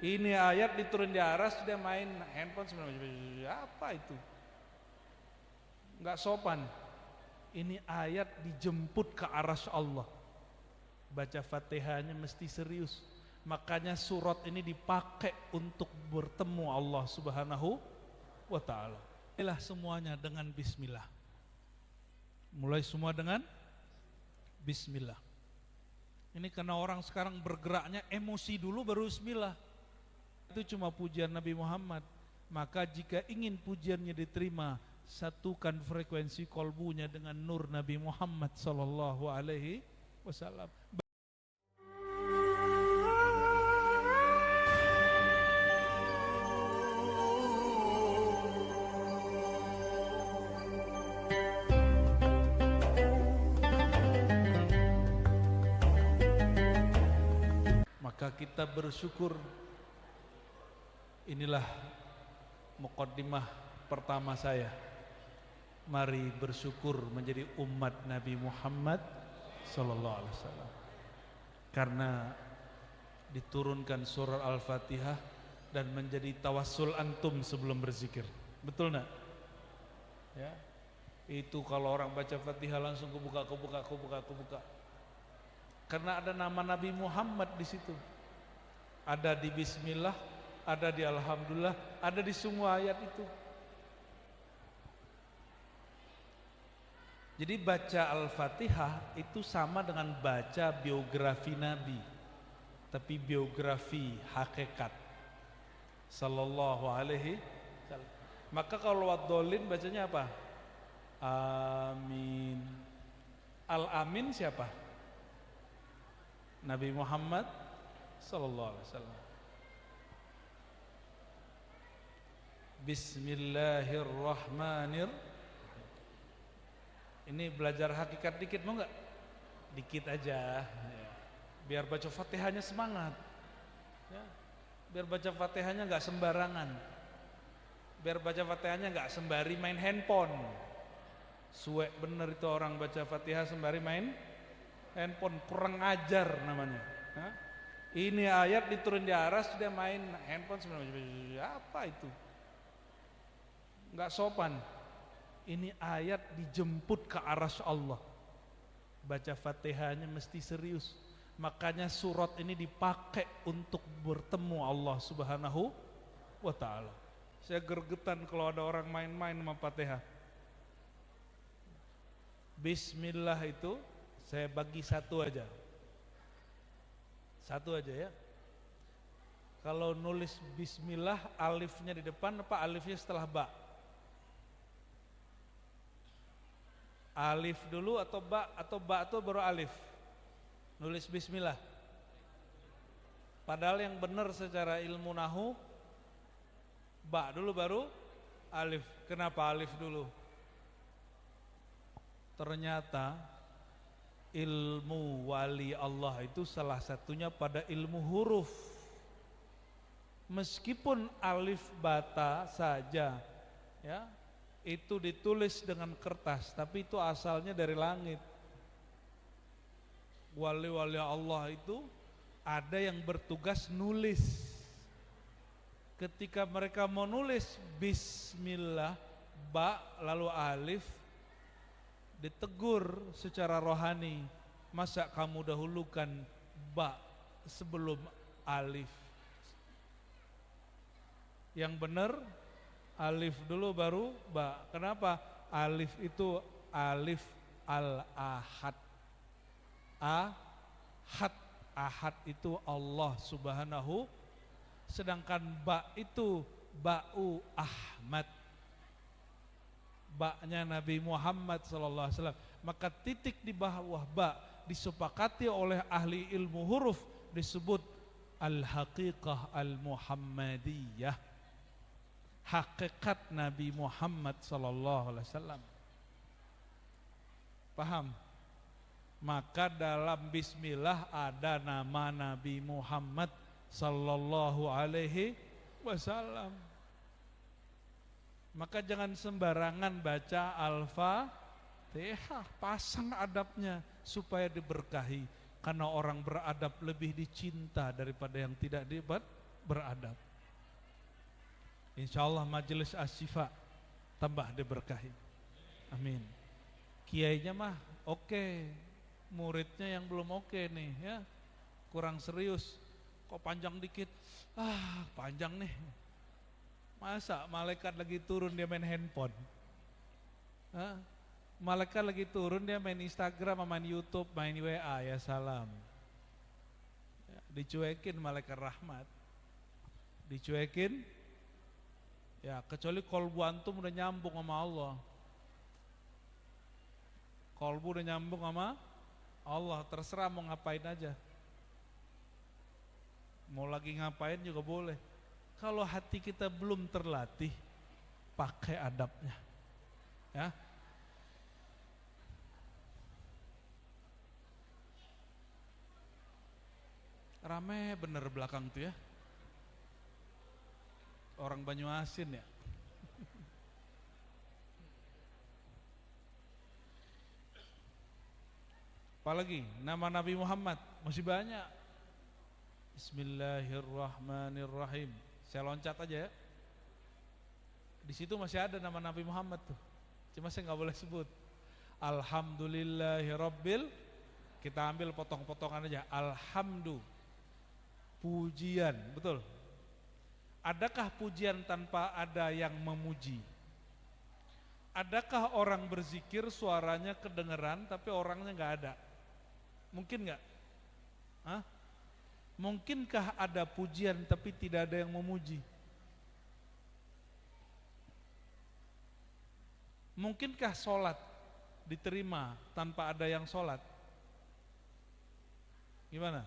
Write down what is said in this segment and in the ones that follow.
Ini ayat diturun di aras, dia main handphone apa itu? Nggak sopan. Ini ayat dijemput ke aras Allah. Baca Fatihahnya mesti serius. Makanya surat ini dipakai untuk bertemu Allah Subhanahu wa ta'ala. Inilah semuanya dengan bismillah. Mulai semua dengan bismillah. Ini karena orang sekarang bergeraknya emosi dulu baru bismillah. Itu cuma pujian Nabi Muhammad. Maka jika ingin pujiannya diterima, satukan frekuensi kolbunya dengan nur Nabi Muhammad sallallahu alaihi wasallam. Maka kita bersyukur. Inilah muqaddimah pertama saya. Mari bersyukur menjadi umat Nabi Muhammad sallallahu alaihi wasallam. Karena diturunkan surah Al-Fatihah dan menjadi tawassul antum sebelum berzikir. Betul enggak? Ya. Itu kalau orang baca Fatihah langsung kebuka. Karena ada nama Nabi Muhammad di situ. Ada di bismillah, ada di alhamdulillah, ada di semua ayat itu. Jadi baca Al-Fatihah itu sama dengan baca biografi Nabi, tapi biografi hakikat sallallahu alaihi wasallam. Maka kalau wadolin bacanya apa? Amin. Al-Amin siapa? Nabi Muhammad sallallahu alaihi wasallam. Bismillahirrahmanirrahim. Ini belajar hakikat dikit mau nggak? Dikit aja, ya. Biar baca Fatihahnya semangat, ya. Biar baca Fatihahnya nggak sembarangan, biar baca Fatihahnya nggak sembari main handphone. Suwek bener itu orang baca Fatihah sembari main handphone, kurang ajar namanya. Ya. Ini ayat diturun di aras, dia main handphone sembari apa itu? Nggak sopan. Ini ayat dijemput ke aras Allah. Baca Fatihahnya mesti serius. Makanya surat ini dipakai untuk bertemu Allah Subhanahu wa ta'ala. Saya gergetan kalau ada orang main-main sama Fatihah. Bismillah itu saya bagi satu aja. Satu aja ya. Kalau nulis bismillah, alifnya di depan apa alifnya setelah ba? Alif dulu atau ba itu baru alif? Nulis bismillah. Padahal yang benar secara ilmu nahu ba dulu baru alif. Kenapa alif dulu? Ternyata ilmu wali Allah itu salah satunya pada ilmu huruf. Meskipun alif bata saja, ya, itu ditulis dengan kertas, tapi itu asalnya dari langit. Wali-wali Allah itu ada yang bertugas nulis. Ketika mereka mau nulis bismillah, ba lalu alif, ditegur secara rohani, masa kamu dahulukan ba sebelum alif? Yang benar alif dulu baru ba. Kenapa? Alif itu alif al-ahad. Ahad, ahad itu Allah Subhanahu. Sedangkan ba itu ba'u Ahmad. Ba-nya Nabi Muhammad sallallahu alaihi wasallam. Maka titik di bawah ba disepakati oleh ahli ilmu huruf disebut al-haqiqah al-muhammadiyah. Hakikat Nabi Muhammad sallallahu alaihi wasallam. Paham? Maka dalam bismillah ada nama Nabi Muhammad sallallahu alaihi wasallam. Maka jangan sembarangan baca Al-Fatihah, pasang adabnya supaya diberkahi. Karena orang beradab lebih dicinta daripada yang tidak beradab. Insya Allah majelis Asy-Syifa tambah diberkahi. Amin. Kiainya mah oke, muridnya yang belum oke nih ya, kurang serius. Kok panjang dikit? Panjang nih. Masa malaikat lagi turun dia main handphone? Malaikat lagi turun dia main Instagram, main YouTube, main WA, ya salam. Ya, dicuekin malaikat rahmat. Dicuekin. Ya kecuali kolbu antum udah nyambung sama Allah. Kolbu udah nyambung sama Allah, terserah mau ngapain aja. Mau lagi ngapain juga boleh. Kalau hati kita belum terlatih, pakai adabnya. Ya. Rame bener belakang tuh ya. Orang Banyuasin ya. Apalagi nama Nabi Muhammad masih banyak. Bismillahirrahmanirrahim. Saya loncat aja ya. Di situ masih ada nama Nabi Muhammad tuh. Cuma saya nggak boleh sebut. Alhamdulillahirabbil. Kita ambil potong-potongan aja. Alhamdu. Pujian, betul. Adakah pujian tanpa ada yang memuji? Adakah orang berzikir suaranya kedengeran tapi orangnya nggak ada? Mungkin nggak? Mungkinkah ada pujian tapi tidak ada yang memuji? Mungkinkah sholat diterima tanpa ada yang sholat? Gimana?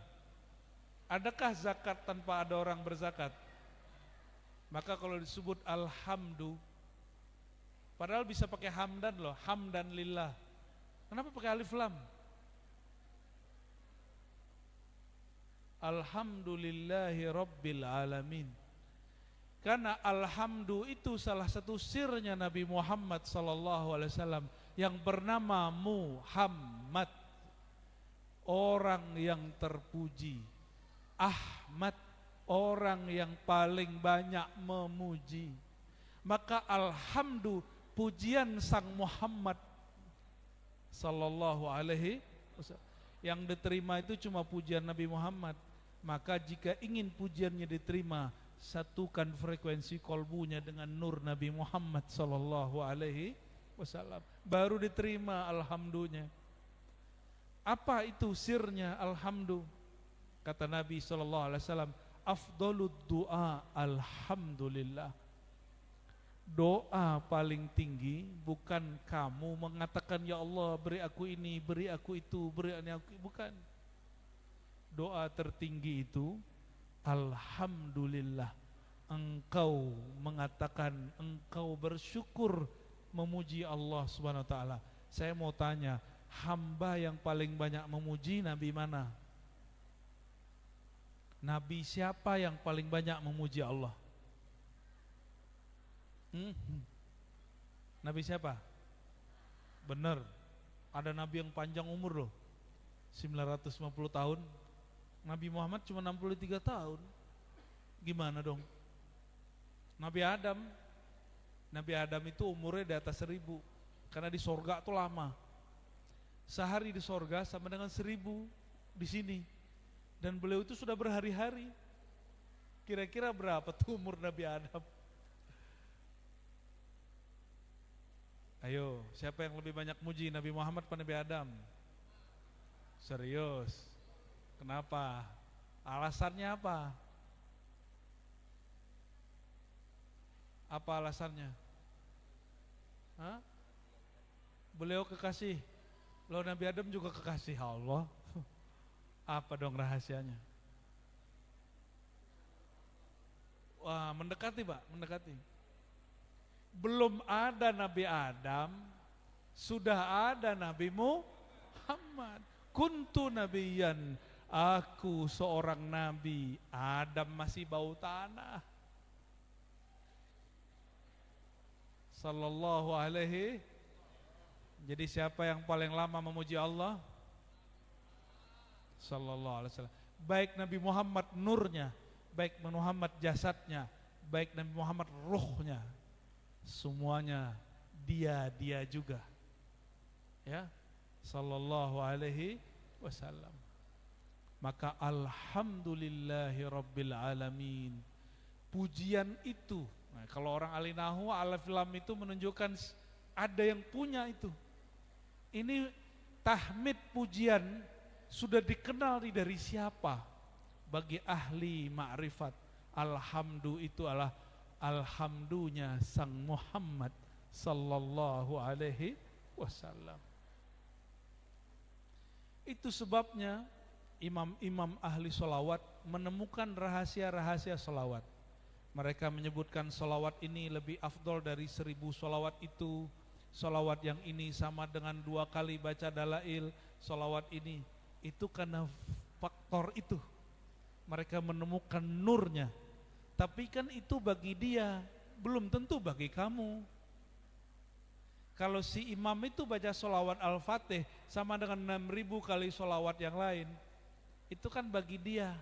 Adakah zakat tanpa ada orang berzakat? Maka kalau disebut alhamdu, padahal bisa pakai hamdan loh, hamdan lillah. Kenapa pakai alif lam? Alhamdulillahi rabbil alamin. Karena alhamdu itu salah satu sirnya Nabi Muhammad SAW yang bernama Muhammad, orang yang terpuji. Ahmad, orang yang paling banyak memuji. Maka alhamdu, pujian sang Muhammad sallallahu alaihi wasallam, yang diterima itu cuma pujian Nabi Muhammad. Maka jika ingin pujiannya diterima, satukan frekuensi kolbunya dengan nur Nabi Muhammad sallallahu alaihi wasallam, baru diterima alhamdunya. Apa itu sirnya alhamdu? Kata Nabi sallallahu alaihi wasallam, afdhalud du'a alhamdulillah. Doa paling tinggi bukan kamu mengatakan ya Allah beri aku ini, beri aku itu, beri aku, bukan. Doa tertinggi itu alhamdulillah. Engkau mengatakan, engkau bersyukur, memuji Allah Subhanahu wa taala. Saya mau tanya, hamba yang paling banyak memuji Nabi mana? Nabi siapa yang paling banyak memuji Allah? Nabi siapa? Benar, ada Nabi yang panjang umur loh, 950 tahun. Nabi Muhammad cuma 63 tahun. Gimana dong? Nabi Adam itu umurnya di atas 1000. Karena di sorga tuh lama. Sehari di sorga sama dengan 1000 di sini. Dan beliau itu sudah berhari-hari. Kira-kira berapa tuh umur Nabi Adam? Ayo, siapa yang lebih banyak muji, Nabi Muhammad atau Nabi Adam? Serius? Kenapa? Alasannya apa? Apa alasannya? Beliau kekasih. Loh, Nabi Adam juga kekasih Allah. Apa dong rahasianya? Wah, mendekati Pak, mendekati. Belum ada Nabi Adam, sudah ada Nabi Muhammad. Kuntu nabiyan, aku seorang nabi. Adam masih bau tanah. Sallallahu alaihi. Jadi siapa yang paling lama memuji Allah? Sallallahu alaihi wasallam. Baik Nabi Muhammad nurnya baik Muhammad jasadnya, baik Nabi Muhammad ruhnya, semuanya dia juga. Ya, sallallahu alaihi wasallam. Maka alhamdulillahi rabbil alamin. Pujian itu, nah, kalau orang ahli nahwu, alif lam itu menunjukkan ada yang punya itu. Ini tahmid pujian sudah dikenal dari siapa? Bagi ahli ma'rifat, alhamdu itu adalah alhamdunya sang Muhammad sallallahu alaihi wasallam. Itu sebabnya imam-imam ahli solawat menemukan rahasia-rahasia solawat. Mereka menyebutkan solawat ini lebih afdol dari 1000 solawat itu. Solawat yang ini sama dengan 2 kali baca dalail. Solawat ini, itu karena faktor itu mereka menemukan nurnya. Tapi kan itu bagi dia, belum tentu bagi kamu. Kalau si imam itu baca solawat Al-Fatih sama dengan 6000 kali solawat yang lain, itu kan bagi dia,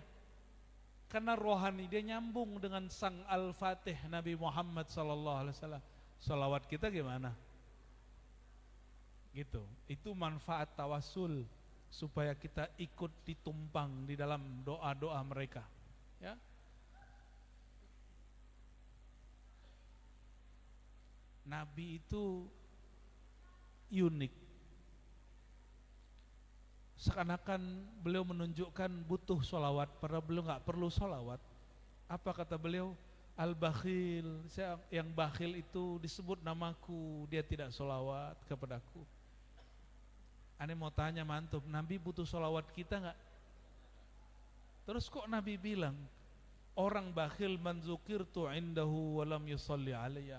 karena rohani dia nyambung dengan sang Al-Fatih Nabi Muhammad SAW. Solawat kita gimana? Gitu. Itu manfaat tawasul, supaya kita ikut ditumpang di dalam doa-doa mereka. Ya. Nabi itu unik. Seakan-akan beliau menunjukkan butuh solawat, padahal beliau nggak perlu solawat. Apa kata beliau? Al-bakhil, yang bakhil itu disebut namaku, dia tidak solawat kepadaku. Ane mau tanya mantuk, Nabi butuh solawat kita nggak? Terus kok Nabi bilang, orang bakhil man zukirtu indahu walam yusalli alayya.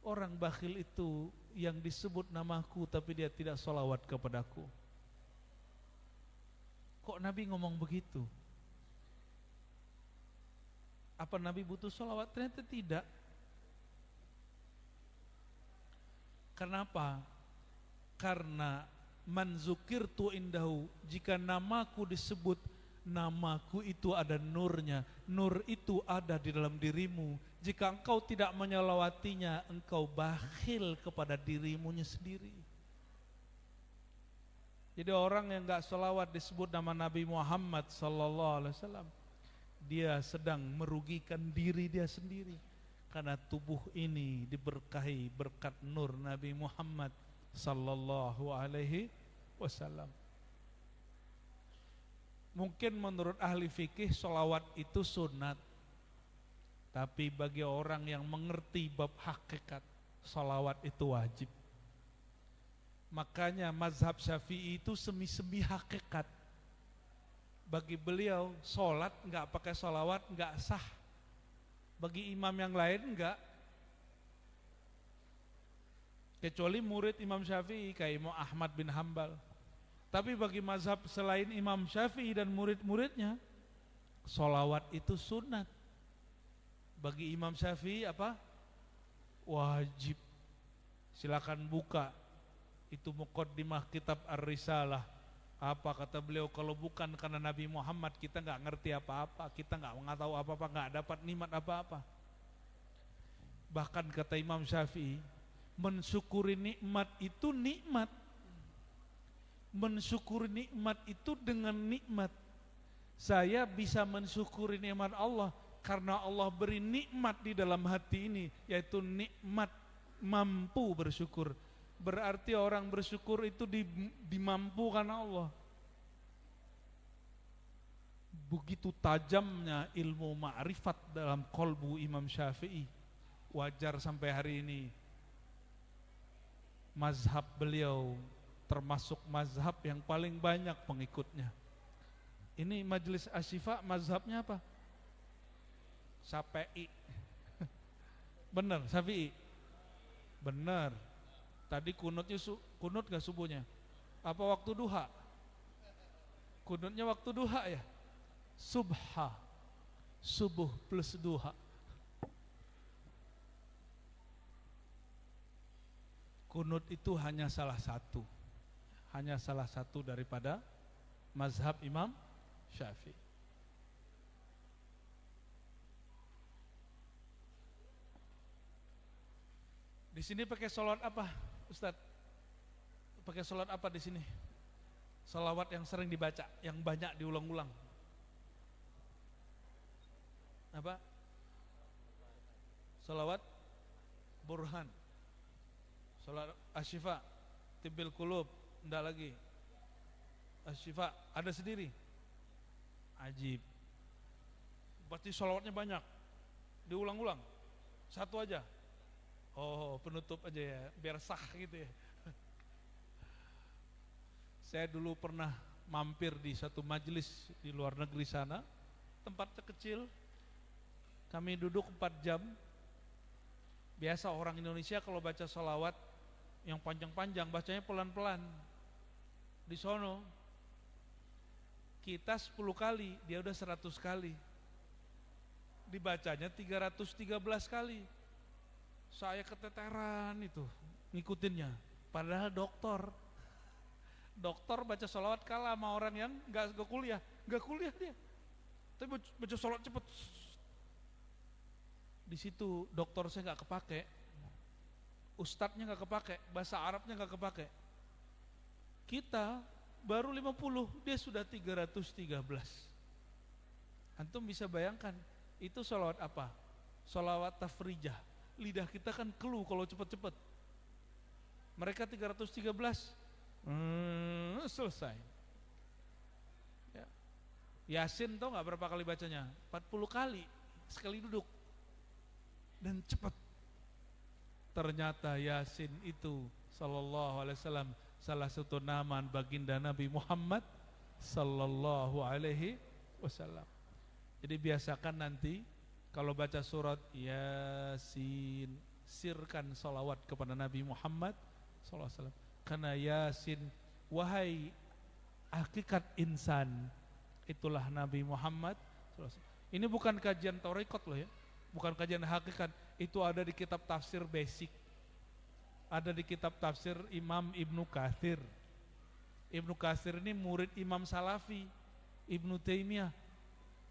Orang bakhil itu yang disebut namaku tapi dia tidak solawat kepadaku. Kok Nabi ngomong begitu? Apa Nabi butuh solawat? Ternyata tidak. Kenapa? Karena man zukirtu indahu, jika namaku disebut, namaku itu ada nurnya. Nur itu ada di dalam dirimu. Jika engkau tidak menyolawatinya, engkau bakhil kepada dirimunya sendiri. Jadi orang yang enggak solawat disebut nama Nabi Muhammad sallallahu alaihi wasallam, dia sedang merugikan diri dia sendiri. Karena tubuh ini diberkahi berkat nur Nabi Muhammad sallallahu alaihi wasallam. Mungkin menurut ahli fikih solawat itu sunat, tapi bagi orang yang mengerti bab hakikat, solawat itu wajib. Makanya mazhab Syafi'i itu semi-semi hakikat. Bagi beliau solat enggak pakai solawat enggak sah. Bagi imam yang lain enggak. Kecuali murid Imam Syafi'i kayak Imam Ahmad bin Hambal. Tapi bagi mazhab selain Imam Syafi'i dan murid-muridnya, solawat itu sunat. Bagi Imam Syafi'i apa? Wajib. Silakan buka. Itu muqaddimah kitab Ar-Risalah. Apa kata beliau? Kalau bukan karena Nabi Muhammad, kita nggak ngerti apa-apa, kita nggak tahu apa-apa, nggak dapat nikmat apa-apa. Bahkan kata Imam Syafi'i, mensyukuri nikmat itu nikmat. Mensyukuri nikmat itu dengan nikmat. Saya bisa mensyukuri nikmat Allah karena Allah beri nikmat di dalam hati ini, yaitu nikmat mampu bersyukur. Berarti orang bersyukur itu dimampukan Allah. Begitu tajamnya ilmu ma'rifat dalam kolbu Imam Syafi'i. Wajar sampai hari ini mazhab beliau termasuk mazhab yang paling banyak pengikutnya. Ini Majelis Asyifa mazhabnya apa? Syafi'i. Benar, Syafi'i. Benar. Tadi kunutnya kunut gak subuhnya? Apa waktu duha? Kunutnya waktu duha ya? Subha. Subuh plus duha. Kunut itu hanya salah satu. Hanya salah satu daripada mazhab Imam Syafi'i. sini pakai sholawat apa, Ustadz? Pakai sholawat apa di sini? Sholawat yang sering dibaca, yang banyak diulang-ulang. Apa? Sholawat Burhan, sholawat Asy-Syifa, Tibbil Qulub, enggak lagi. Asy-Syifa ada sendiri. Ajib. Berarti sholawatnya banyak, diulang-ulang. Satu aja. Oh, penutup aja ya, biar sah gitu ya. Saya dulu pernah mampir di satu majelis di luar negeri sana, tempatnya kecil. Kami duduk 4 jam. Biasa orang Indonesia kalau baca sholawat yang panjang-panjang, bacanya pelan-pelan. Di sono kita 10 kali, dia udah 100 kali. Dibacanya 313 kali. Saya keteteran itu ngikutinnya. Padahal dokter baca sholawat kalah sama orang yang gak kuliah dia. Tapi baca sholawat cepet. Di situ dokter saya nggak kepake, ustadznya nggak kepake, bahasa Arabnya nggak kepake. Kita baru 50, dia sudah 313. Antum bisa bayangkan itu sholawat apa? Sholawat tafrijah. Lidah kita kan keluh kalau cepet-cepet. Mereka 313, selesai. Ya. Yasin tau nggak berapa kali bacanya? 40 kali sekali duduk. Dan cepat. Ternyata Yasin itu sallallahu alaihi wasallam salah satu nama baginda Nabi Muhammad sallallahu alaihi wasallam. Jadi biasakan nanti kalau baca surat Yasin, sirkan salawat kepada Nabi Muhammad sallallahu alaihi wasallam. Karena Yasin, wahai hakikat insan, itulah Nabi Muhammad sallallahu alaihi wasallam. Ini bukan kajian tarekat loh ya. Bukan kajian hakikat, itu ada di kitab tafsir basic. Ada di kitab tafsir Imam Ibnu Katsir. Ibnu Katsir ini murid Imam Salafi, Ibnu Taimiyah.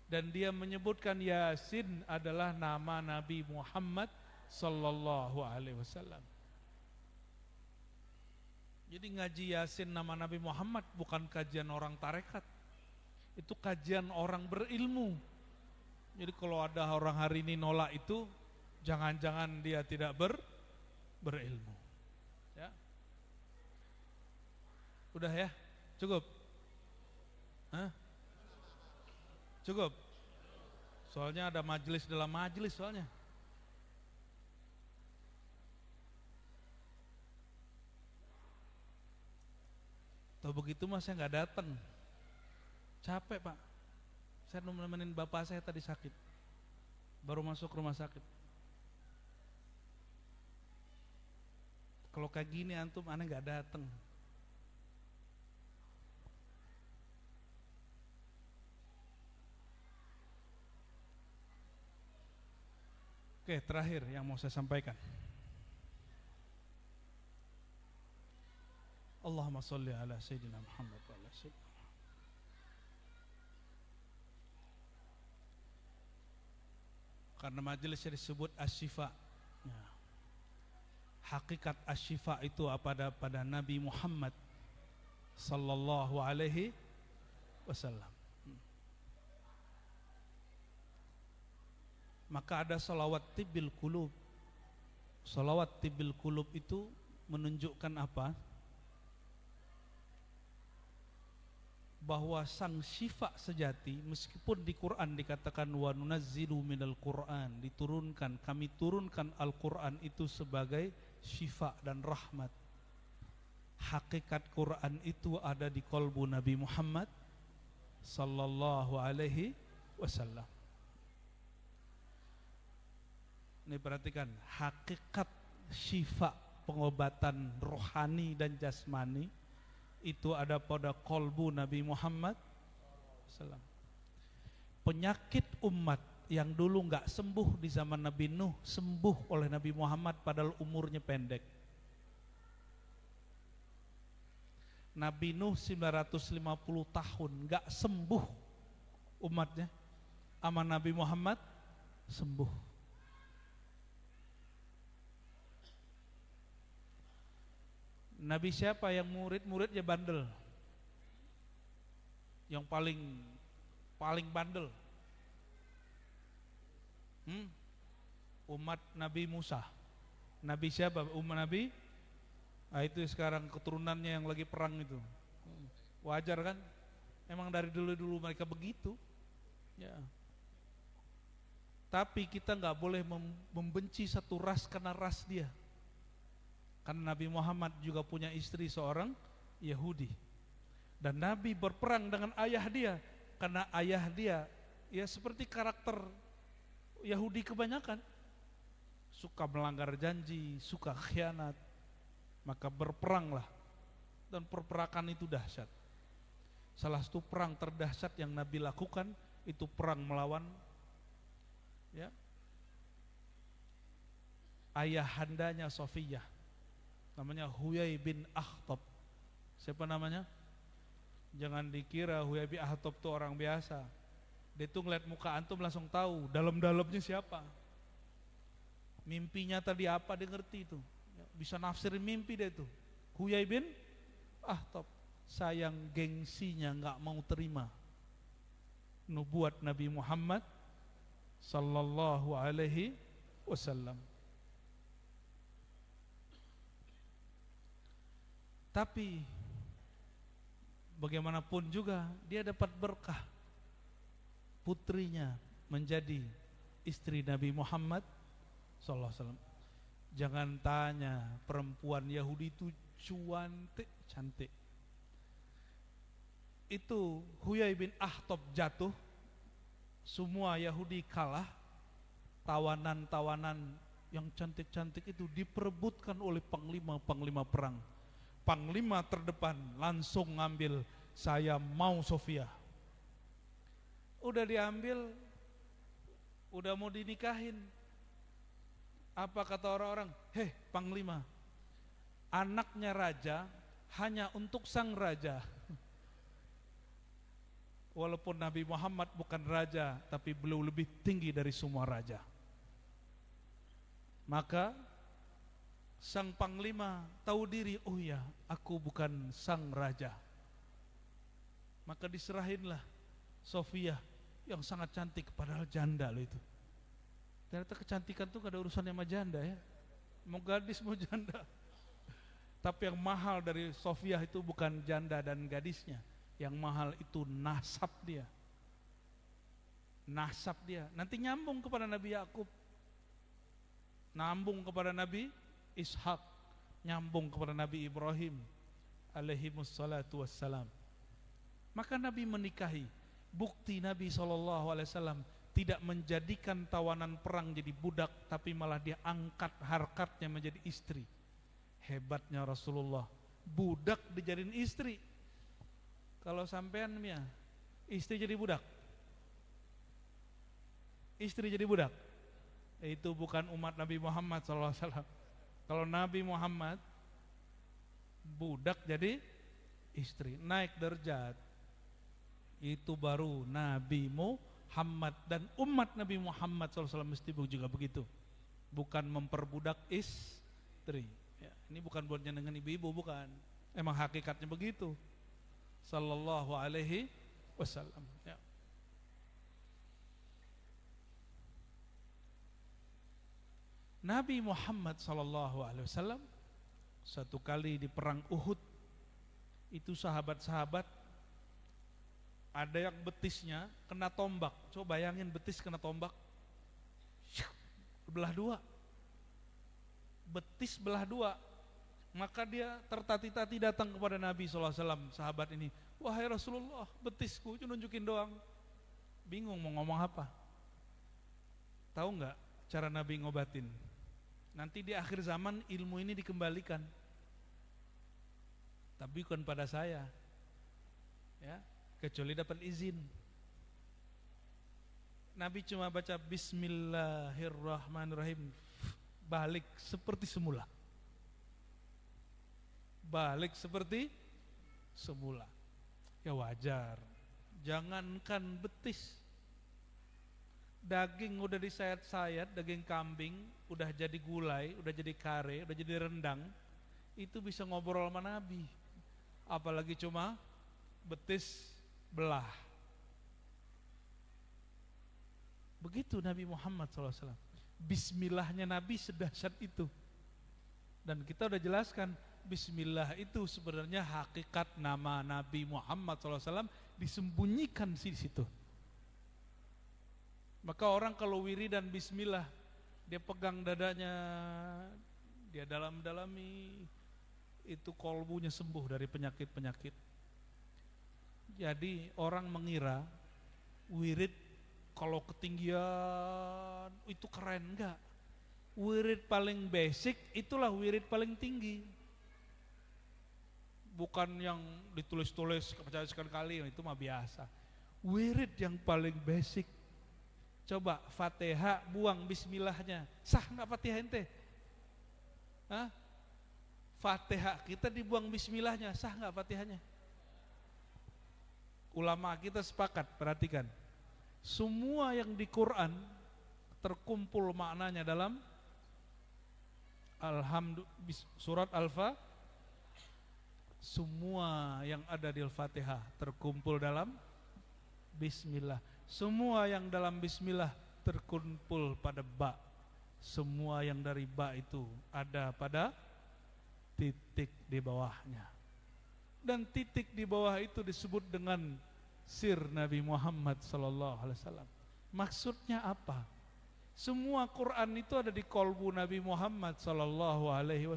Dan dia menyebutkan Yasin adalah nama Nabi Muhammad sallallahu alaihi wasallam. Jadi ngaji Yasin nama Nabi Muhammad bukan kajian orang tarekat. Itu kajian orang berilmu. Jadi kalau ada orang hari ini nolak itu, jangan-jangan dia tidak berilmu. Ya. Udah ya? Cukup? Hah? Cukup? Soalnya ada majelis dalam majelis soalnya. Tahu begitu mas saya nggak datang. Capek pak. Saya nemenin bapak saya tadi sakit, baru masuk rumah sakit. Kalau kayak gini antum aneh nggak datang. Oke, terakhir yang mau saya sampaikan. Allahumma sholli ala Sayyidina Muhammad wa ala Sayyidina. Karena majelisnya disebut Asy-Syifa. Ya. Hakikat Asy-Syifa itu pada Nabi Muhammad sallallahu alaihi wasallam. Maka ada salawat Tibbil Qulub. Salawat Tibbil Qulub itu menunjukkan apa? Bahwa sang syifa sejati, meskipun di Quran dikatakan wa nunazzilu minal Quran, kami turunkan Al-Quran itu sebagai syifa dan rahmat. Hakikat Quran itu ada di qalbu Nabi Muhammad sallallahu alaihi wasallam. Ini perhatikan, hakikat syifa, pengobatan rohani dan jasmani itu ada pada qalbu Nabi Muhammad SAW. Penyakit umat yang dulu nggak sembuh di zaman Nabi Nuh sembuh oleh Nabi Muhammad padahal umurnya pendek. Nabi Nuh 950 tahun nggak sembuh umatnya, sama Nabi Muhammad sembuh. Nabi siapa yang murid-muridnya bandel? Yang paling bandel? Umat Nabi Musa. Nabi siapa? Umat Nabi? Itu sekarang keturunannya yang lagi perang itu. Wajar kan? Emang dari dulu-dulu mereka begitu. Ya. Tapi kita nggak boleh membenci satu ras karena ras dia. Karena Nabi Muhammad juga punya istri seorang Yahudi. Dan Nabi berperang dengan ayah dia. Karena ayah dia ya seperti karakter Yahudi kebanyakan. Suka melanggar janji, suka khianat. Maka berperanglah. Dan perperakan itu dahsyat. Salah satu perang terdahsyat yang Nabi lakukan itu perang melawan ya, ayahandanya Sofiyah, namanya Huyai bin Akhtab. Siapa namanya? Jangan dikira Huyai bin Akhtab itu orang biasa. Dia tuh ngeliat muka antum langsung tahu dalam-dalamnya siapa. Mimpinya tadi apa dia ngerti itu. Bisa nafsirin mimpi dia itu. Huyai bin Akhtab. Sayang gengsinya nggak mau terima nubuat Nabi Muhammad sallallahu alaihi wasallam. Tapi bagaimanapun juga dia dapat berkah, putrinya menjadi istri Nabi Muhammad sallallahu alaihi wasallam. Jangan tanya, perempuan Yahudi itu cantik. Itu Huyai bin Akhtab jatuh, semua Yahudi kalah, tawanan-tawanan yang cantik-cantik itu diperebutkan oleh panglima perang. Panglima terdepan langsung ngambil, saya mau Sofia. Udah diambil, udah mau dinikahin. Apa kata orang-orang? Panglima, anaknya raja hanya untuk sang raja. Walaupun Nabi Muhammad bukan raja, tapi beliau lebih tinggi dari semua raja. Maka sang panglima tahu diri, oh ya, aku bukan sang raja. Maka diserahinlah Sofia yang sangat cantik, padahal janda loh itu. Ternyata kecantikan tuh gak ada urusannya sama janda ya. Mau gadis mau janda. Tapi yang mahal dari Sofia itu bukan janda dan gadisnya. Yang mahal itu nasab dia. Nasab dia. Nanti nyambung kepada Nabi Yakub, nyambung kepada Nabi Ishak, nyambung kepada Nabi Ibrahim alaihimussalatu wassalam. Maka Nabi menikahi. Bukti Nabi SAW tidak menjadikan tawanan perang jadi budak, tapi malah dia angkat harkatnya menjadi istri. Hebatnya Rasulullah. Budak dijadiin istri. Kalau sampean ya, istri jadi budak. Istri jadi budak. Itu bukan umat Nabi Muhammad SAW. Kalau Nabi Muhammad, budak jadi istri, naik derajat. Itu baru Nabi Muhammad. Dan umat Nabi Muhammad SAW mesti juga begitu. Bukan memperbudak istri ya, ini bukan buat nyenengin ibu-ibu, bukan. Emang hakikatnya begitu. Sallallahu alaihi wasallam ya. Nabi Muhammad sallallahu alaihi wasallam satu kali di perang Uhud itu sahabat-sahabat ada yang betisnya kena tombak. Coba bayangin betis kena tombak, belah dua, betis belah dua. Maka dia tertati-tati datang kepada Nabi SAW, sahabat ini. Wahai Rasulullah, betisku cuma nunjukin doang. Bingung mau ngomong apa. Tahu nggak cara Nabi ngobatin? Nanti di akhir zaman ilmu ini dikembalikan. Tapi bukan pada saya. Ya, kecuali dapat izin. Nabi cuma baca Bismillahirrahmanirrahim, balik seperti semula. Balik seperti semula. Ya wajar. Jangankan betis, daging udah disayat-sayat, daging kambing udah jadi gulai, udah jadi kare, udah jadi rendang. itu bisa ngobrol sama Nabi, apalagi cuma betis belah. Begitu Nabi Muhammad SAW. Bismillahnya Nabi sedahsyat itu. Dan kita udah jelaskan, Bismillah itu sebenarnya hakikat nama Nabi Muhammad SAW disembunyikan di situ. Maka orang kalau wiridan Bismillah, dia pegang dadanya, dia dalam-dalami, itu kolbunya sembuh dari penyakit-penyakit. Jadi orang mengira wirid kalau ketinggian itu keren, enggak. Wirid paling basic itulah wirid paling tinggi. Bukan yang ditulis-tulis kepercayaan sekali, itu mah biasa. Wirid yang paling basic. Coba Fatihah buang bismillahnya, sah enggak Fatihah ente? Hah? Fatihah kita dibuang bismillahnya, sah enggak Fatihahnya? Ulama kita sepakat, perhatikan. Semua yang di Quran terkumpul maknanya dalam surat Al-Fatihah. Semua yang ada di Al-Fatihah terkumpul dalam Bismillah. Semua yang dalam Bismillah terkumpul pada ba. Semua yang dari ba itu ada pada titik di bawahnya. Dan titik di bawah itu disebut dengan sir Nabi Muhammad SAW. Maksudnya apa? Semua Quran itu ada di kolbu Nabi Muhammad SAW.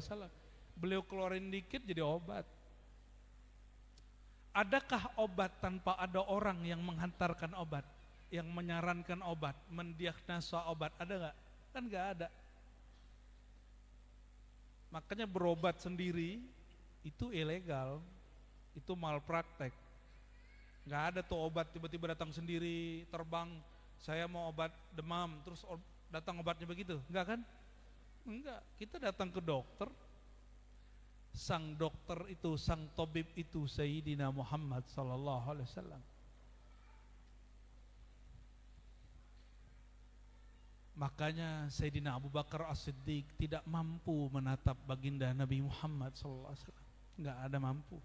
Beliau keluarin dikit jadi obat. Adakah obat tanpa ada orang yang menghantarkan obat, yang menyarankan obat, mendiagnosa obat? Ada nggak? Kan nggak ada. Makanya berobat sendiri itu ilegal, itu malpraktek. Nggak ada tuh obat tiba-tiba datang sendiri, terbang. Saya mau obat demam, terus datang obatnya begitu, enggak kan? Enggak. Kita datang ke dokter. Sang dokter itu, sang tabib itu Sayyidina Muhammad sallallahu alaihi wasallam. Makanya Sayyidina Abu Bakar As-Siddiq tidak mampu menatap baginda Nabi Muhammad sallallahu alaihi wasallam. Enggak ada mampu.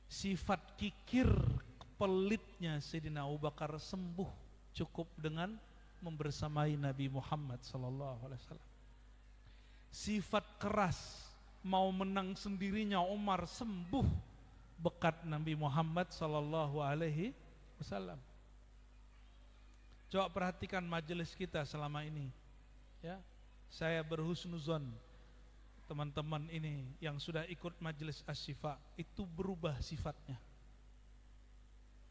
Sifat kikir pelitnya Sayyidina Abu Bakar sembuh cukup dengan membersamai Nabi Muhammad sallallahu alaihi wasallam. Sifat keras mau menang sendirinya Umar sembuh berkat Nabi Muhammad sallallahu alaihi wasallam. Coba perhatikan majelis kita selama ini. Ya, saya berhusnuzon teman-teman ini yang sudah ikut majelis Asy-Syifa itu berubah sifatnya.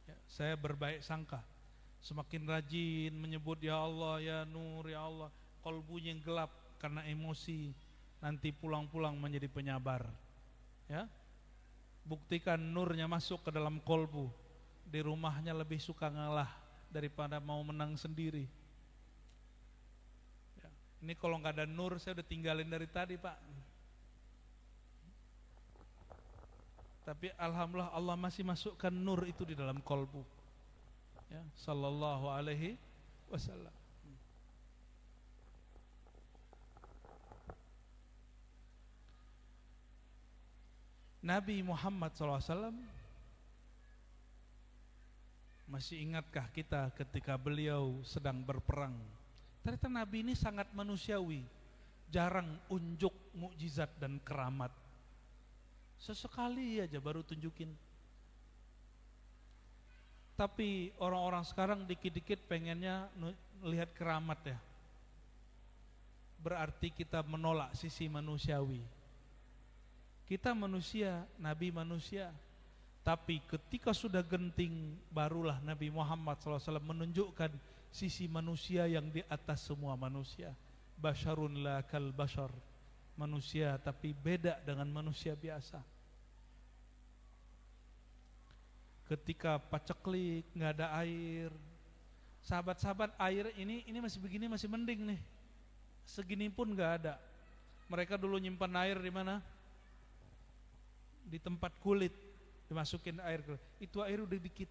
Ya, saya berbaik sangka. Semakin rajin menyebut ya Allah, ya Nur, ya Allah. Kolbunya yang gelap karena emosi, nanti pulang-pulang menjadi penyabar. Ya, buktikan nurnya masuk ke dalam kolbu. Di rumahnya lebih suka ngalah daripada mau menang sendiri. Ya, ini kalau nggak ada nur saya udah tinggalin dari tadi Pak. Tapi alhamdulillah Allah masih masukkan nur itu di dalam kolbu. Ya, sallallahu alaihi wasallam. Nabi Muhammad SAW, masih ingatkah kita ketika beliau sedang berperang? Ternyata Nabi ini sangat manusiawi, jarang unjuk mukjizat dan keramat. Sesekali aja baru tunjukin. Tapi orang-orang sekarang dikit-dikit pengennya lihat keramat ya. Berarti kita menolak sisi manusiawi. Kita manusia, Nabi manusia. Tapi ketika sudah genting, barulah Nabi Muhammad SAW menunjukkan sisi manusia yang di atas semua manusia. Basyarun la kal basyar. Manusia tapi beda dengan manusia biasa. Ketika paceklik, nggak ada air. Sahabat-sahabat, air ini masih begini, masih mending nih. Segini pun nggak ada. Mereka dulu nyimpan air di mana? Di tempat kulit, dimasukin air, itu air udah dikit,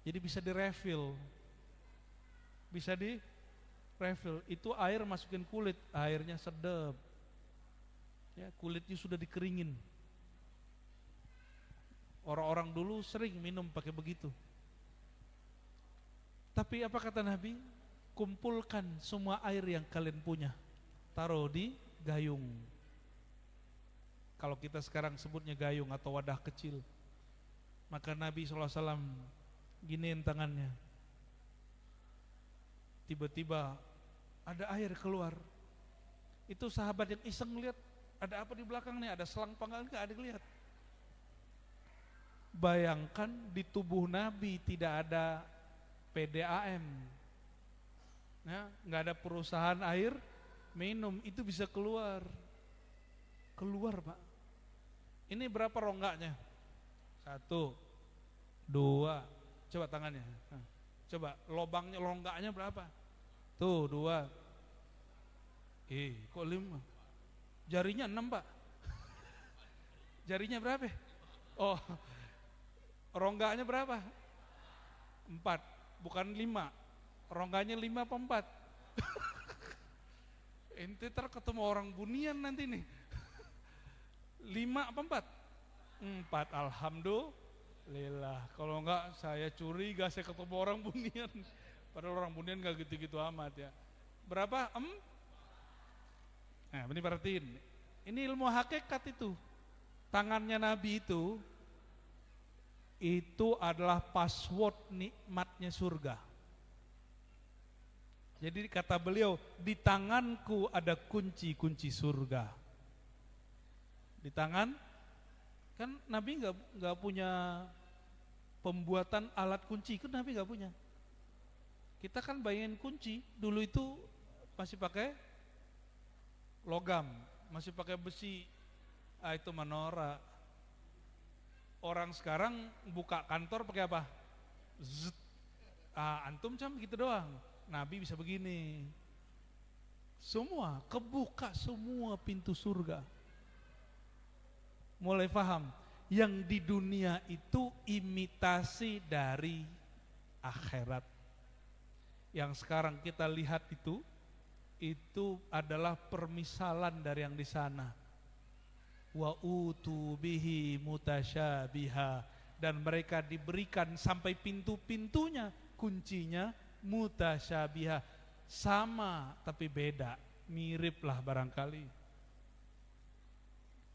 jadi bisa direfill, itu air masukin kulit, airnya sedap. Ya, kulitnya sudah dikeringin. Orang-orang dulu sering minum pakai begitu. Tapi apa kata Nabi? Kumpulkan semua air yang kalian punya, taruh di gayung. Kalau kita sekarang sebutnya gayung atau wadah kecil. Maka Nabi SAW giniin tangannya. Tiba-tiba ada air keluar. Itu sahabat yang iseng lihat, ada apa di belakang nih? Ada selang panggang, enggak ada lihat. Bayangkan di tubuh Nabi tidak ada PDAM, ya, nggak ada perusahaan air minum, itu bisa keluar, Pak. Ini berapa rongganya? 1, 2, coba tangannya, coba lobangnya, rongganya berapa? Tuh 2, kok 5? Jarinya 6 Pak. Jarinya berapa? Oh, rongganya berapa? 4. Bukan 5, rongganya 5 apa 4? Ente ntar ketemu orang bunian nanti nih. 5 apa 4? 4, alhamdulillah. Kalau enggak saya curiga saya ketemu orang bunian. Padahal orang bunian enggak gitu-gitu amat ya. Berapa? Nah, ini perhatiin. Ini ilmu hakikat itu. Tangannya Nabi itu adalah password nikmatnya surga. Jadi kata beliau, di tanganku ada kunci-kunci surga. Di tangan, kan Nabi nggak punya pembuatan alat kunci, kan Nabi nggak punya. Kita kan bayangin kunci, dulu itu masih pakai logam, masih pakai besi, itu menora. Orang sekarang buka kantor pakai apa? Zzz. Antum cam gitu doang. Nabi bisa begini. Semua kebuka semua pintu surga. Mulai paham? Yang di dunia itu imitasi dari akhirat. Yang sekarang kita lihat itu adalah permisalan dari yang di sana. Wa utu bihi mutasyabiha, dan mereka diberikan sampai pintu-pintunya, kuncinya mutasyabiha, sama tapi beda, mirip lah barangkali.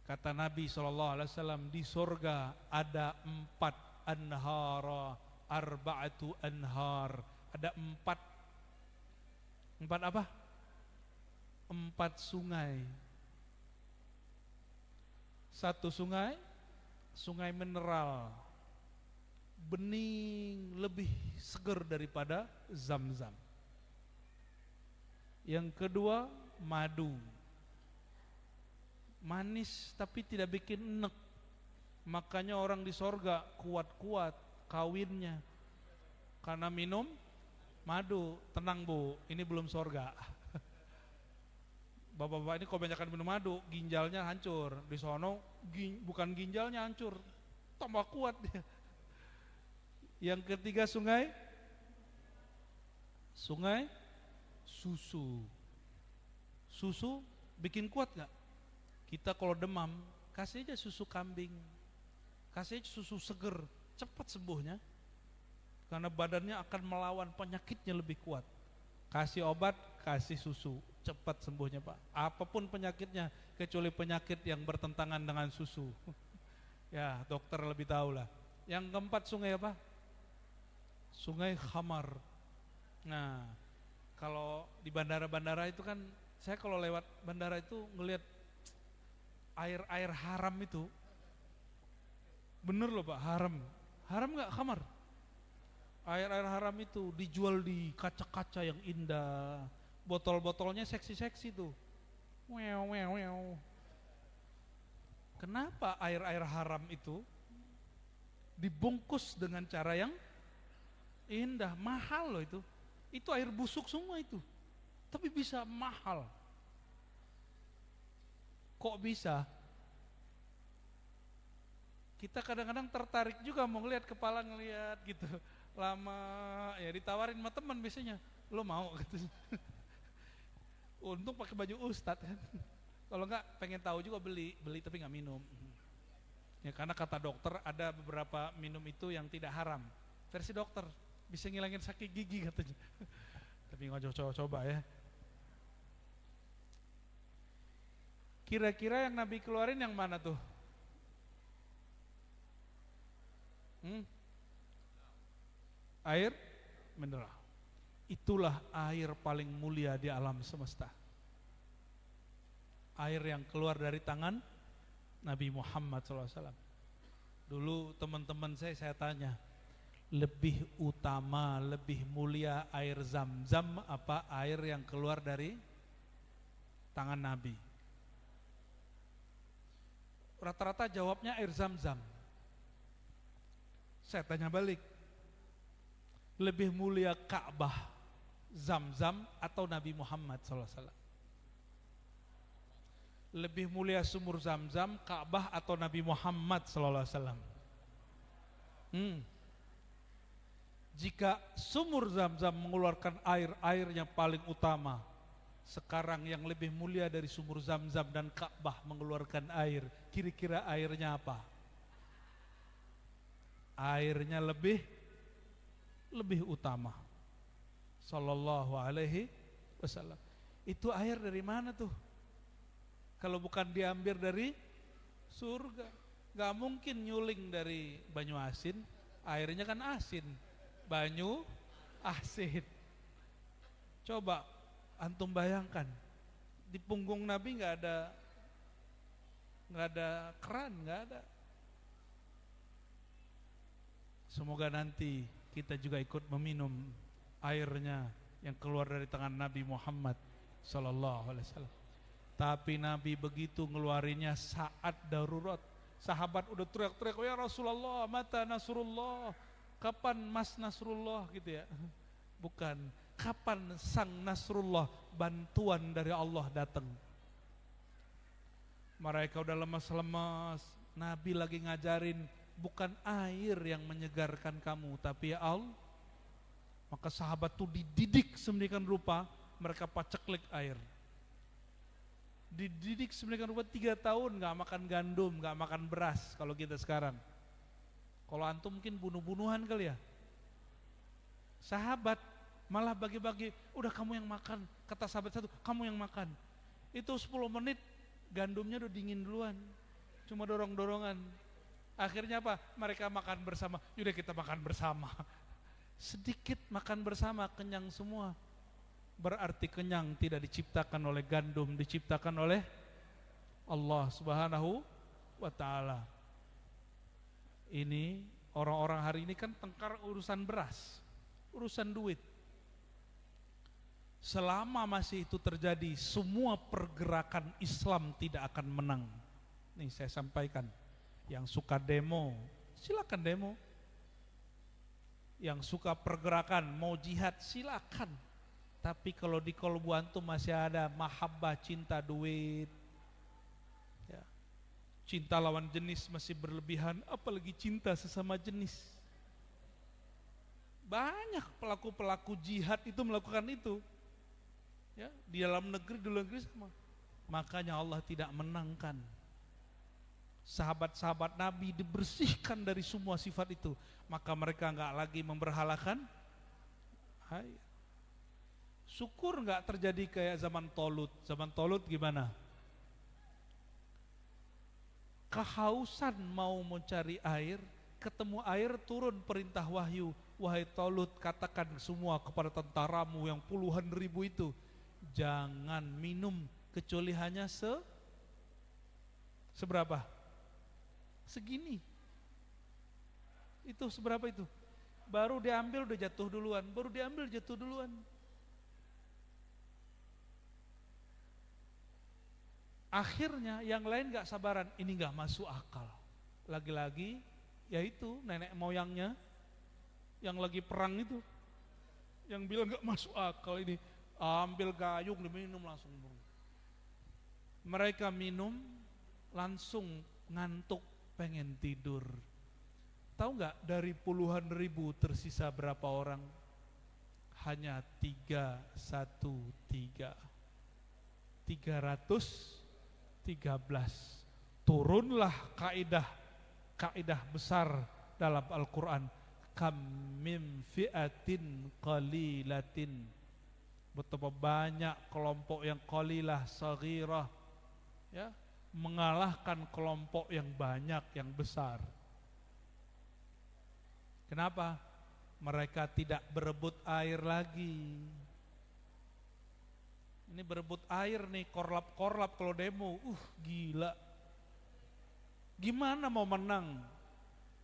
Kata Nabi SAW, di sorga ada 4 anhara, arba'atu anhar, ada 4 apa? 4 sungai. 1 sungai mineral, bening, lebih segar daripada Zam-Zam. Yang kedua, madu, manis tapi tidak bikin enek. Makanya orang di sorga kuat-kuat kawinnya karena minum madu. Tenang Bu, ini belum sorga. Bapak-bapak ini kebanyakan minum madu, ginjalnya hancur. Di sono bukan ginjalnya hancur, tambah kuat dia. Yang ketiga sungai susu. Susu bikin kuat gak? Kita kalau demam, kasih aja susu kambing, kasih aja susu seger, cepat sembuhnya. Karena badannya akan melawan penyakitnya lebih kuat. Kasih obat, kasih susu, cepat sembuhnya Pak. Apapun penyakitnya, kecuali penyakit yang bertentangan dengan susu. Ya, dokter lebih tahu lah. Yang keempat sungai apa? Sungai Khamar. Nah, kalau di bandara-bandara itu kan, saya kalau lewat bandara itu ngelihat air-air haram itu. Bener loh Pak, haram. Haram gak Khamar? Air-air haram itu dijual di kaca-kaca yang indah. Botol-botolnya seksi-seksi tuh. Wew. Kenapa air-air haram itu dibungkus dengan cara yang indah, mahal loh itu. Itu air busuk semua itu. Tapi bisa mahal. Kok bisa? Kita kadang-kadang tertarik juga mau ngeliat, kepala ngeliat gitu. Lama ya ditawarin sama teman biasanya, lo mau gitu. Untung pakai baju ustadz kan. Kalau enggak pengen tahu juga beli tapi nggak minum. Ya karena kata dokter ada beberapa minum itu yang tidak haram. Versi dokter bisa ngilangin sakit gigi katanya. Tapi nggak coba ya. Kira-kira yang Nabi keluarin yang mana tuh? Air mineral. Itulah air paling mulia di alam semesta. Air yang keluar dari tangan Nabi Muhammad SAW. Dulu teman-teman saya tanya, lebih utama, lebih mulia air Zam-Zam apa air yang keluar dari tangan Nabi? Rata-rata jawabnya air Zam-Zam. Saya tanya balik, lebih mulia Ka'bah, Zam-Zam atau Nabi Muhammad SAW? Lebih mulia sumur Zam-Zam, Ka'bah atau Nabi Muhammad SAW? Jika sumur Zam-Zam mengeluarkan air yang paling utama, sekarang yang lebih mulia dari sumur Zam-Zam dan Ka'bah mengeluarkan air, kira-kira airnya apa? Airnya lebih utama. Sallallahu alaihi wasallam. Itu air dari mana tuh? Kalau bukan diambil dari surga. Gak mungkin nyuling dari banyu asin. Airnya kan asin. Banyu asin. Coba antum bayangkan, di punggung Nabi gak ada keran, gak ada. Semoga nanti kita juga ikut meminum airnya yang keluar dari tangan Nabi Muhammad sallallahu alaihi wasallam. Tapi Nabi begitu ngeluarinnya saat darurat. Sahabat udah teriak-teriak, ya Rasulullah, mata Nasrullah, kapan Mas Nasrullah gitu ya. Bukan, kapan sang Nasrullah, bantuan dari Allah datang. Mereka udah lemas-lemas, Nabi lagi ngajarin, bukan air yang menyegarkan kamu, tapi ya Allah. Maka sahabat tuh dididik sedemikian rupa, mereka paceklik air. Dididik sedemikian rupa 3 tahun gak makan gandum, gak makan beras kalau kita sekarang. Kalau antum mungkin bunuh-bunuhan kali ya. Sahabat malah bagi-bagi, udah kamu yang makan, kata sahabat satu, kamu yang makan. Itu 10 menit gandumnya udah dingin duluan, cuma dorong-dorongan. Akhirnya apa? Mereka makan bersama, yaudah kita makan bersama. Sedikit makan bersama, kenyang semua. Berarti kenyang tidak diciptakan oleh gandum, diciptakan oleh Allah Subhanahu wa ta'ala. Ini orang-orang hari ini kan tengkar urusan beras, urusan duit. Selama masih itu terjadi, semua pergerakan Islam tidak akan menang. Nih saya sampaikan, yang suka demo, silakan demo. Yang suka pergerakan, mau jihad, silakan. Tapi kalau di kolbu antum masih ada mahabbah, cinta duit, ya, cinta lawan jenis masih berlebihan, apalagi cinta sesama jenis. Banyak pelaku-pelaku jihad itu melakukan itu, ya, di dalam negeri, di luar negeri sama. Makanya Allah tidak menangkan. Sahabat-sahabat Nabi dibersihkan dari semua sifat itu, maka mereka enggak lagi memberhalakan. Syukur enggak terjadi kayak zaman Tolut. Zaman Tolut gimana? Kehausan mau mencari air, ketemu air, turun perintah wahyu. Wahai Tolut, katakan semua kepada tentaramu yang puluhan ribu itu, jangan minum kecuali hanya seberapa? Segini. Itu seberapa itu? Baru diambil udah jatuh duluan, baru diambil jatuh duluan. Akhirnya yang lain gak sabaran, ini gak masuk akal. Lagi-lagi yaitu nenek moyangnya yang lagi perang itu, yang bilang gak masuk akal ini, ambil gayung diminum langsung. Mereka minum langsung ngantuk, pengen tidur. Tahu gak dari puluhan ribu tersisa berapa orang? Hanya 313. 13. Turunlah kaidah besar dalam Al-Quran. Kam min fi'atin qalilatin. Betapa banyak kelompok yang qalilah, saghirah, ya, mengalahkan kelompok yang banyak, yang besar. Kenapa? Mereka tidak berebut air lagi. Ini berebut air nih, korlap-korlap kalau demo. Gila. Gimana mau menang?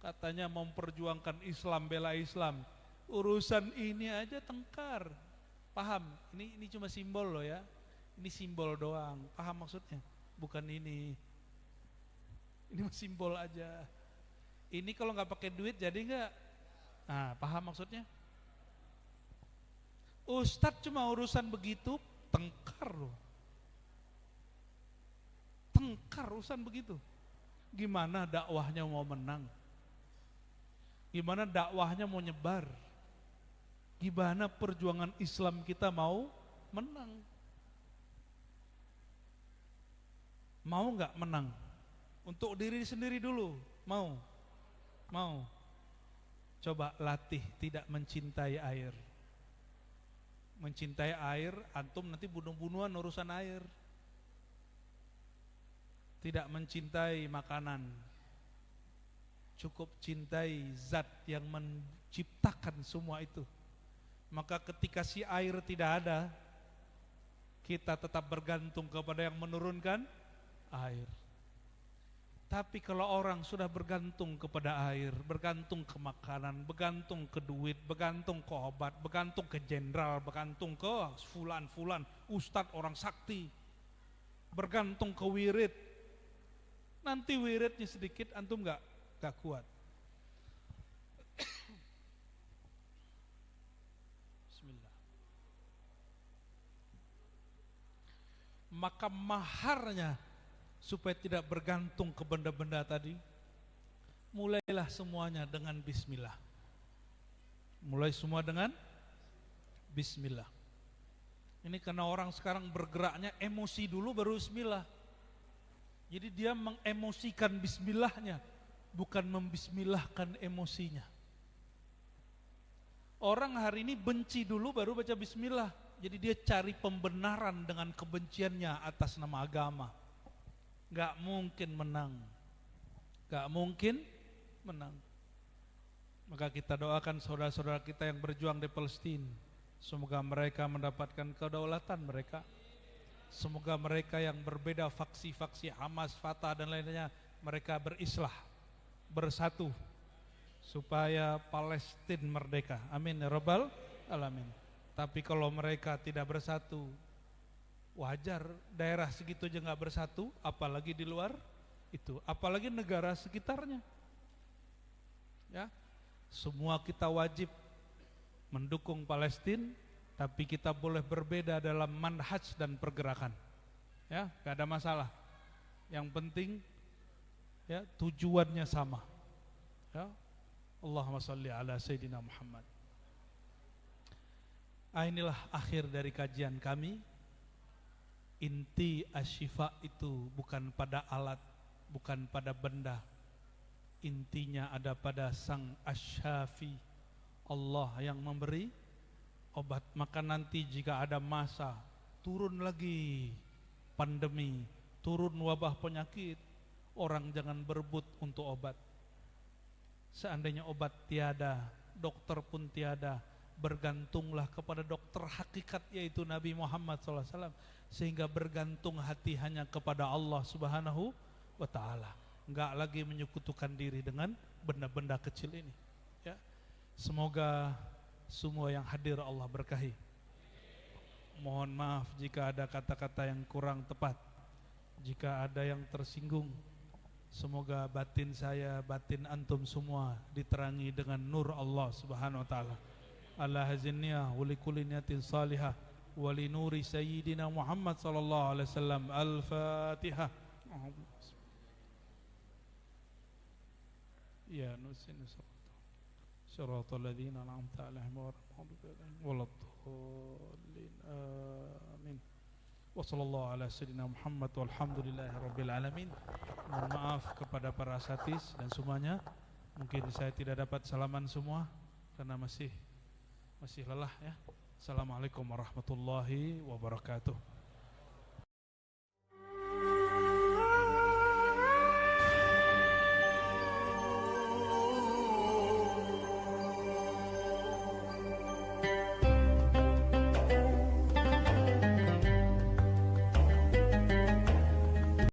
Katanya memperjuangkan Islam, bela Islam. Urusan ini aja tengkar. Paham? Ini cuma simbol loh ya. Ini simbol doang. Paham maksudnya? Bukan ini. Ini simbol aja. Ini kalau nggak pakai duit jadi nggak? Nah, paham maksudnya? Ustadz cuma urusan begitu, tengkar loh. Tengkar urusan begitu. Gimana dakwahnya mau menang? Gimana dakwahnya mau nyebar? Gimana perjuangan Islam kita mau menang? Mau nggak menang? Untuk diri sendiri dulu, mau? Mau? Coba latih tidak mencintai air. Mencintai air, antum nanti bunuh-bunuhan urusan air. Tidak mencintai makanan, cukup cintai zat yang menciptakan semua itu. Maka ketika si air tidak ada, kita tetap bergantung kepada yang menurunkan air. Tapi kalau orang sudah bergantung kepada air, bergantung ke makanan, bergantung ke duit, bergantung ke obat, bergantung ke jenderal, bergantung ke fulan-fulan, ustadz orang sakti, bergantung ke wirid, nanti wiridnya sedikit antum gak kuat. Bismillah. Maka maharnya supaya tidak bergantung ke benda-benda tadi, mulailah semuanya dengan bismillah. Mulai semua dengan bismillah. Ini karena orang sekarang bergeraknya emosi dulu baru bismillah. Jadi dia mengemosikan bismillahnya, bukan membismillahkan emosinya. Orang hari ini benci dulu baru baca bismillah. Jadi dia cari pembenaran dengan kebenciannya atas nama agama. Gak mungkin menang. Gak mungkin menang. Maka kita doakan saudara-saudara kita yang berjuang di Palestina. Semoga mereka mendapatkan kedaulatan mereka. Semoga mereka yang berbeda faksi-faksi Hamas, Fatah dan lainnya, mereka berislah, bersatu supaya Palestina merdeka. Amin ya rabbal alamin. Tapi kalau mereka tidak bersatu, wajar, daerah segitu aja nggak bersatu, apalagi di luar itu, apalagi negara sekitarnya. Ya, semua kita wajib mendukung Palestina, tapi kita boleh berbeda dalam manhaj dan pergerakan. Ya, gak ada masalah. Yang penting ya tujuannya sama. Ya, Allahumma sholli ala Sayyidina Muhammad. Inilah akhir dari kajian kami. Inti asyifa itu bukan pada alat, bukan pada benda. Intinya ada pada Sang Asy-Syafi, Allah yang memberi obat. Maka nanti jika ada masa turun lagi pandemi, turun wabah penyakit, orang jangan berebut untuk obat. Seandainya obat tiada, dokter pun tiada, bergantunglah kepada dokter hakikat yaitu Nabi Muhammad SAW, sehingga bergantung hati hanya kepada Allah Subhanahu wa ta'ala. Enggak lagi menyekutukan diri dengan benda-benda kecil ini. Ya. Semoga semua yang hadir Allah berkahi. Mohon maaf jika ada kata-kata yang kurang tepat, jika ada yang tersinggung. Semoga batin saya, batin antum semua diterangi dengan nur Allah Subhanahu wa ta'ala. Ala hazinniya wa likulli niyatin salihah wa li nuri sayyidina Muhammad sallallahu alaihi wasallam. Al-Fatihah. Ya nusin siratal ladzina an'amta 'alaihim ghairil maghdubi 'alaihim waladdallin. Amin. Wassallallahu ala sayyidina Muhammad walhamdulillahirabbil alamin. Mohon maaf kepada para asatidz dan semuanya. Mungkin saya tidak dapat salaman semua karena masih lelah ya. Assalamualaikum warahmatullahi wabarakatuh.